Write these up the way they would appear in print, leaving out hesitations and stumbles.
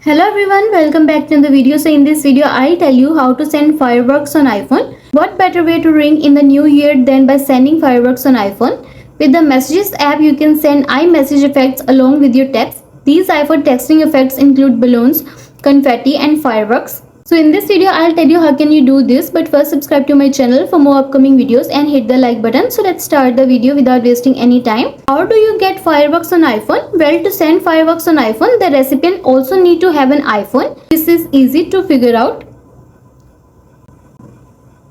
Hello everyone, welcome back to the video. So in this video, I'll tell you how to send fireworks on iPhone. What better way to ring in the new year than by sending fireworks on iPhone? With the Messages app, you can send iMessage effects along with your text. These iPhone texting effects include balloons, confetti and fireworks. So in this video, I'll tell you how can you do this, but first subscribe to my channel for more upcoming videos and hit the like button. So let's start the video without wasting any time. How do you get fireworks on iPhone? Well, to send fireworks on iPhone, the recipient also need to have an iPhone. This is easy to figure out.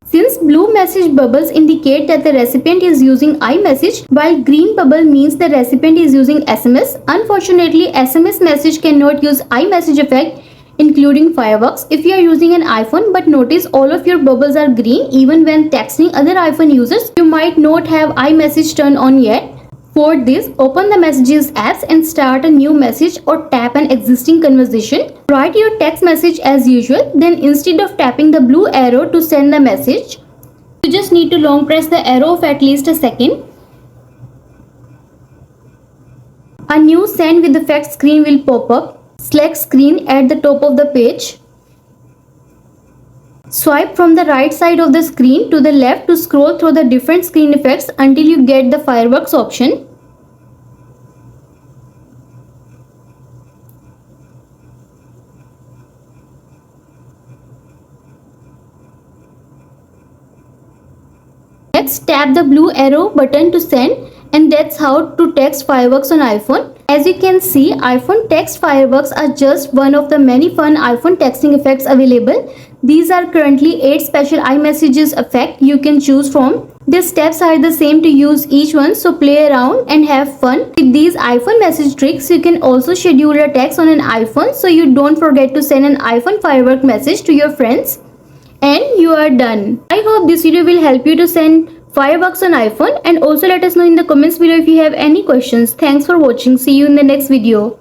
Since blue message bubbles indicate that the recipient is using iMessage, while green bubble means the recipient is using SMS. Unfortunately, SMS message cannot use iMessage effect including fireworks if you are using an iPhone, but notice all of your bubbles are green even when texting other iPhone users. You might not have iMessage turned on yet. For this, open the Messages apps and start a new message or tap an existing conversation. Write your text message as usual, then instead of tapping the blue arrow to send the message, you just need to long press the arrow for at least a second. A new send with effect screen will pop up. Select screen at the top of the page. Swipe from the right side of the screen to the left to scroll through the different screen effects until you get the fireworks option. Next, tap the blue arrow button to send, and that's how to text fireworks on iPhone. As you can see, iPhone text fireworks are just one of the many fun iPhone texting effects available. These are currently 8 special iMessages effects you can choose from. The steps are the same to use each one, so play around and have fun. With these iPhone message tricks, you can also schedule a text on an iPhone so you don't forget to send an iPhone firework message to your friends. And you are done. I hope this video will help you to send fireworks on iPhone, and also let us know in the comments below if you have any questions. Thanks for watching. See you in the next video.